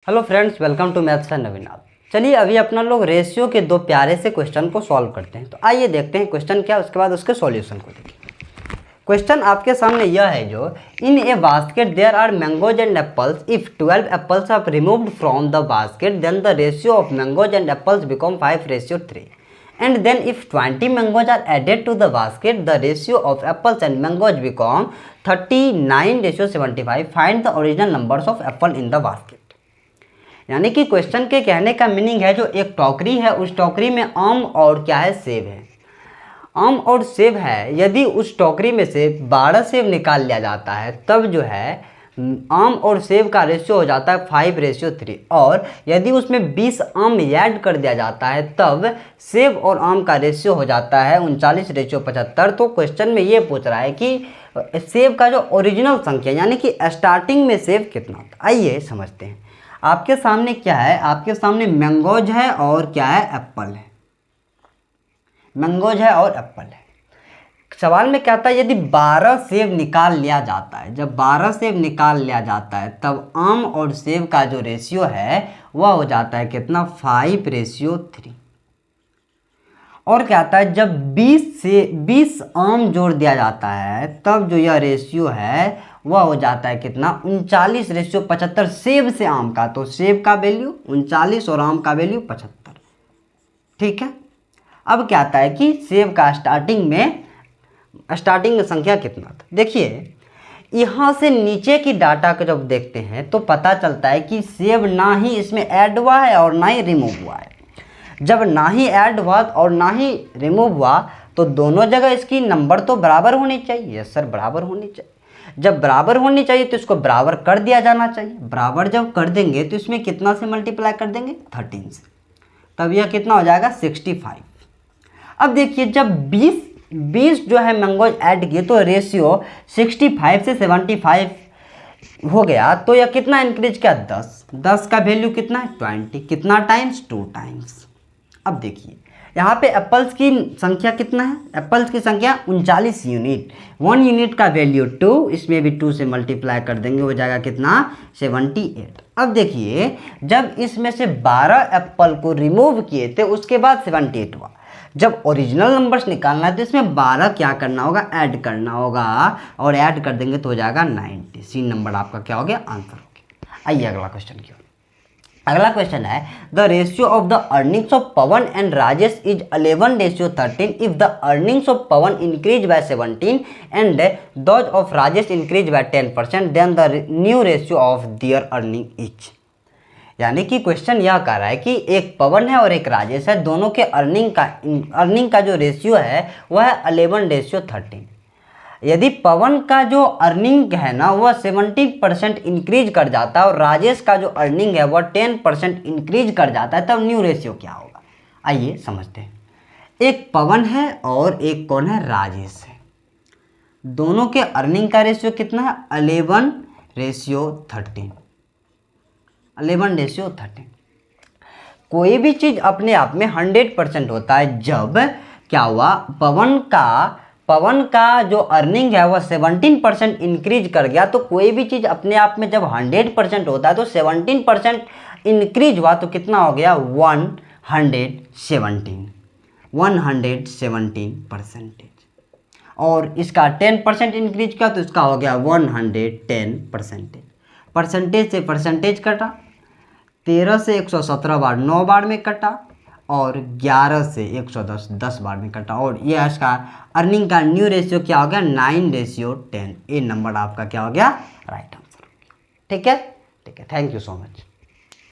Hello friends, welcome to maths and Navinath. चलिए अभी अपना लोग रेशियो के दो प्यारे से क्वेश्चन को सॉल्व करते हैं। तो आइए देखते हैं क्वेश्चन क्या, उसके बाद उसके सॉल्यूशन को देखिए। क्वेश्चन आपके सामने यह है जो in a basket there are mangoes and apples, if 12 apples are removed from the basket then the ratio of mangoes and apples become 5:3, and then if 20 mangoes are added to the basket the ratio of apples and mangoes become 39:75. Find the original numbers of apple in the basket। यानी कि question के कहने का meaning है जो एक टोकरी है, उस टोकरी में आम और क्या है, सेब है। आम और सेब है, यदि उस टोकरी में से 12 सेब निकाल लिया जाता है तब जो है आम और सेब का रेशियो हो जाता है 5:3, और यदि उसमें 20 आम ऐड कर दिया जाता है तब सेब और आम का रेशियो हो जाता है 39:75। तो क्वेश्चन में ये पूछ रहा है कि सेब का जो ओरिजिनल संख्या यानी कि स्टार्टिंग में सेब कितना था। आइए समझते हैं। आपके सामने क्या है, आपके सामने मैंगोज है और क्या है, एप्पल है। मैंगोज है और एप्पल है। सवाल में क्या था, यदि 12 सेब निकाल लिया जाता है, जब 12 सेब निकाल लिया जाता है तब आम और सेब का जो रेशियो है वह हो जाता है कितना, 5:3। और क्या आता है, जब 20 आम जोड़ दिया जाता है तब जो यह रेशियो है वह हो जाता है कितना, 39:75 सेब से आम का। तो सेब का वैल्यू 39 और आम का वैल्यू 75। ठीक है। अब क्या आता है कि सेब का स्टार्टिंग में संख्या कितना था। देखिए यहाँ से नीचे की डाटा को जब देखते हैं तो पता चलता है कि सेब ना ही इसमें ऐड हुआ है और ना ही रिमूव हुआ है। जब ना ही ऐड हुआ और ना ही रिमूव हुआ तो दोनों जगह इसकी नंबर तो बराबर होनी चाहिए। यस सर, बराबर होनी चाहिए। जब बराबर होनी चाहिए तो इसको बराबर कर दिया जाना चाहिए। बराबर जब कर देंगे तो इसमें कितना से मल्टीप्लाई कर देंगे, 13 से, तब यह कितना हो जाएगा, 65। अब देखिए जब 20 जो है मैंगोज ऐड किए तो रेशियो 65 से 75 हो गया। तो यह कितना इंक्रीज किया, 10 का वैल्यू कितना है, 20। कितना टाइम्स, 2 टाइम्स। अब देखिए यहाँ पे एप्पल्स की संख्या कितना है, एप्पल्स की संख्या 39 यूनिट। 1 यूनिट का वैल्यू 2, इसमें भी 2 से मल्टीप्लाई कर देंगे, हो जाएगा कितना, 78। अब देखिए जब इसमें से 12 एप्पल को रिमूव किए थे उसके बाद 78 हुआ। जब ओरिजिनल नंबर्स निकालना है तो इसमें 12 क्या करना होगा, ऐड करना होगा, और ऐड कर देंगे तो हो जाएगा 90। सी नंबर आपका क्या हो गया, आंसर हो गया। आइए अगला क्वेश्चन की ओर। अगला क्वेश्चन है, the ratio of the earnings of Pavan and Rajesh is 11:13। If the earnings of Pavan increase by 17 and those of Rajesh increase by 10%, then the new ratio of their earning is. यानी कि क्वेश्चन यह कह रहा है कि एक पवन है और एक राजेश है, दोनों के अर्निंग का जो रेशियो है वह है 11:13। यदि पवन का जो अर्निंग है ना वह 17% इंक्रीज कर जाता है और राजेश का जो अर्निंग है वह 10% इंक्रीज कर जाता है, तब न्यू रेशियो क्या होगा। आइए समझते हैं। एक पवन है और एक कौन है, राजेश है। दोनों के अर्निंग का रेशियो कितना है, 11:13। 11:13। कोई भी चीज़ अपने आप में 100% होता है। जब क्या हुआ, पवन का जो अर्निंग है वह 17% इंक्रीज कर गया, तो कोई भी चीज़ अपने आप में जब 100% होता है तो 17% इंक्रीज हुआ तो कितना हो गया, 117%। और इसका 10% इंक्रीज किया तो इसका हो गया 110%। परसेंटेज से परसेंटेज कटा, 13 से 117 बार 9 बार में कटा, और 11 से 110 10 बार में कटा, और ये इसका अर्निंग का न्यू रेशियो क्या हो गया, 9:10। ये नंबर आपका क्या हो गया, राइट आंसर हो गया। ठीक है, थैंक यू सो मच।